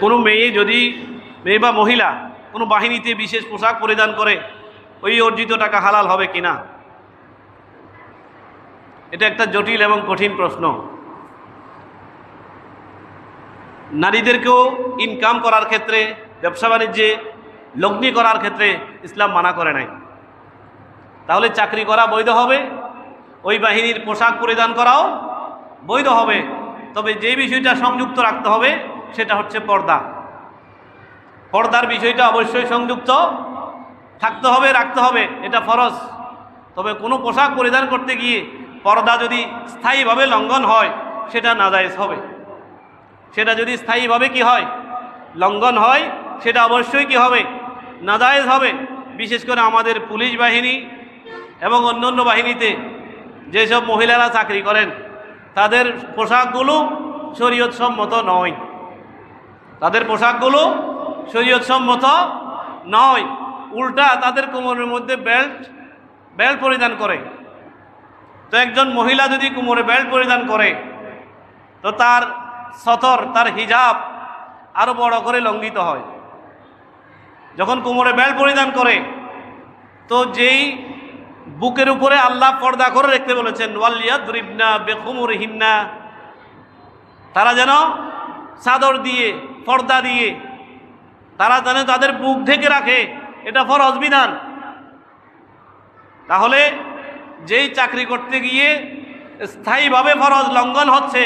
কোনো মেয়ে বা মহিলা কোনো বাহিনীতে বিশেষ পোশাক পরিধান করে ওই অর্জিত টাকা হালাল হবে কিনা, এটা একটা জটিল এবং কঠিন প্রশ্ন। নারীদেরকেও ইনকাম করার ক্ষেত্রে, ব্যবসা বাণিজ্যে লগ্নি করার ক্ষেত্রে ইসলাম মানা করে নাই। তাহলে চাকরি করা বৈধ হবে, ওই বাহিনীর পোশাক পরিধান করাও বৈধ হবে। তবে যে বিষয়টা সংযুক্ত রাখতে হবে সেটা হচ্ছে পর্দা। পর্দার বিষয়টা অবশ্যই সংযুক্ত থাকতে হবে, রাখতে হবে, এটা ফরজ। তবে কোনো পোশাক পরিধান করতে গিয়ে পর্দা যদি স্থায়ীভাবে লঙ্ঘন হয় সেটা নাজায়েজ হবে। সেটা যদি স্থায়ীভাবে কি হয়, লঙ্ঘন হয়, সেটা অবশ্যই কি হবে, নাজায়েজ হবে। বিশেষ করে আমাদের পুলিশ বাহিনী এবং অন্যান্য বাহিনীতে যেসব মহিলারা চাকরি করেন তাদের পোশাকগুলো শরীয়ত সম্মত নয়, তাদের পোশাকগুলো শরীয়ত সম্মত নয়। উল্টা তাদের কোমরের মধ্যে বেল্ট পরিধান করে। তো একজন মহিলা যদি কোমরে বেল্ট পরিধান করে তো তার সতর, তার হিজাব আরো বড় করে লঙ্ঘিত হয়। যখন কোমরে বেল্ট পরিধান করে তো যেই বুকের উপরে আল্লাহ পর্দা করে রাখতে বলেছেন, ওয়ালিয়াদরিবনা বিখুমুরিহিন্না, তারা যেন চাদর দিয়ে, পর্দা দিয়ে তারা যেন তাদের বুক ঢেকে রাখে, এটা ফরজ বিধান। তাহলে যেই চাকরি করতে গিয়ে স্থায়ীভাবে ফরজ লঙ্ঘন হচ্ছে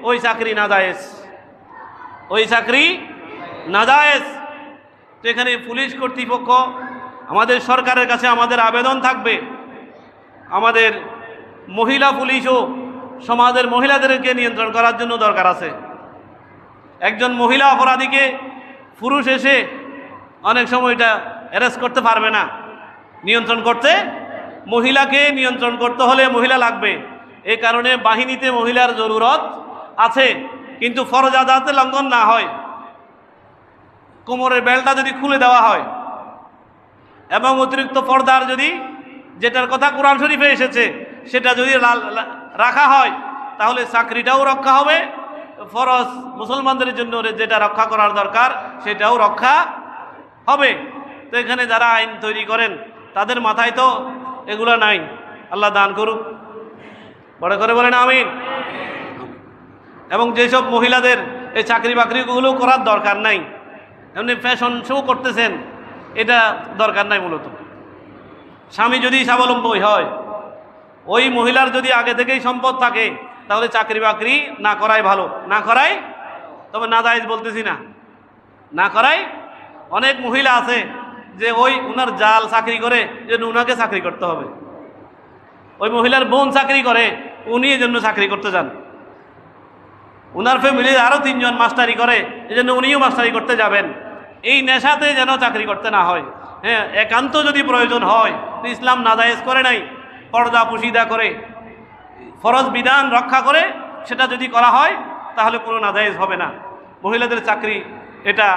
ওই চাকরি নাজায়েজ, ওই চাকরি নাজায়েজ। তো এখানে পুলিশ কর্তৃপক্ষ, আমাদের সরকারের কাছে আমাদের আবেদন থাকবে, আমাদের মহিলা পুলিশও সমাজের মহিলাদেরকে নিয়ন্ত্রণ করার জন্য দরকার আছে। একজন মহিলা অপরাধীকে পুরুষ এসে অনেক সময় এটা অ্যারেস্ট করতে পারবে না। নিয়ন্ত্রণ করতে, মহিলাকে নিয়ন্ত্রণ করতে হলে মহিলা লাগবে। এই কারণে বাহিনীতে মহিলার জরুরত আছে, কিন্তু ফরজ আদাতে লঙ্ঘন না হয়। কোমরের বেল্টটা যদি খুলে দেওয়া হয় এবং অতিরিক্ত পর্দার যদি, যেটার কথা কোরআন শরীফে এসেছে, সেটা যদি রাখা হয় তাহলে চাকরিটাও রক্ষা হবে, ফরজ মুসলমানদের জন্য যেটা রক্ষা করার দরকার সেটাও রক্ষা হবে। তো এখানে যারা আইন তৈরি করেন তাদের মাথায় তো এগুলো নাই। আল্লাহ দান করুক, বড় করে বলেন আমিন। এবং যেসব মহিলাদের এই চাকরি বাকরিগুলো করার দরকার নাই, এমনি ফ্যাশন শো করতেছেন, এটা দরকার নাই। মূলত স্বামী যদি স্বাবলম্বী হয়, ওই মহিলার যদি আগে থেকেই সম্পদ থাকে তাহলে চাকরি বাকরি না করাই ভালো। না করাই, তবে নাজায়েজ বলতেছি না, না করাই। অনেক মহিলা আছে যে ওই উনার জাল চাকরি করে যে উনাকে চাকরি করতে হবে, ওই মহিলার বোন চাকরি করে, উনি এই জন্য চাকরি করতে যান। উনার ফ্যামিলির আরও 3 জন মাস্টারি করে, এই জন্য উনিও মাস্টারি করতে যাবেন। এই নেশাতে যেন চাকরি করতে না হয়। হ্যাঁ, একান্ত যদি প্রয়োজন হয় তো ইসলাম নাজায়েজ করে নাই। পর্দা পুশিদা করে, ফরজ বিধান রক্ষা করে সেটা যদি করা হয় তাহলে কোনো নাজায়েজ হবে না। মহিলাদের চাকরি, এটা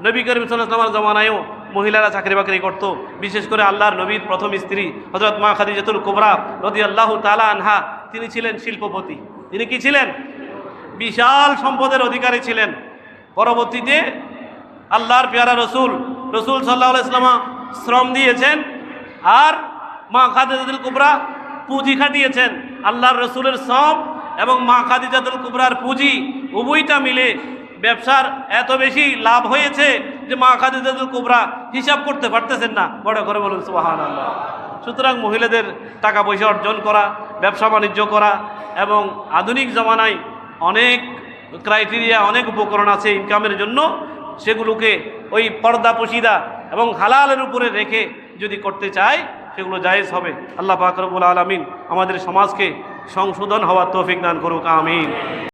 নবী করিম সাল্লাল্লাহু আলাইহি ওয়াসাল্লামের জমানায়ও মহিলারা চাকরি বাকরি করত। বিশেষ করে আল্লাহর নবীর প্রথম স্ত্রী হযরত মা খাদিজাতুল কুবরা রাদিয়াল্লাহু তাআলা আনহা, তিনি ছিলেন শিল্পপতি। তিনি কি ছিলেন? বিশাল সম্পদের অধিকারী ছিলেন। পরবর্তীতে আল্লাহর পেয়ারা রসুল সাল্লাল্লাহু আলাইহি ওয়াসাল্লাম শ্রম দিয়েছেন, আর মা খাদিজাতুল কুবরা পুঁজি খাটিয়েছেন। আল্লাহর রসুলের শ্রম এবং মা খাদিজাতুল কুবরার পুঁজি উভয়টা মিলে ব্যবসার এত বেশি লাভ হয়েছে যে মা খাদিজাতুল কুবরা হিসাব করতে পারতেছেন না। বড় করে বলুন সুবহানাল্লাহ। সুতরাং মহিলাদের টাকা পয়সা অর্জন করা, ব্যবসা বাণিজ্য করা, এবং আধুনিক জমানায় অনেক ক্রাইটেরিয়া, অনেক উপকরণ আছে ইনকামের জন্য, সেগুলোকে ওই পর্দা পুশিদা এবং হালালের উপরে রেখে যদি করতে চায় সেগুলো জায়েজ হবে। আল্লাহ পাক রব্বুল আলামিন আমাদের সমাজকে সংশোধন হওয়ার তৌফিক দান করুক, আমিন।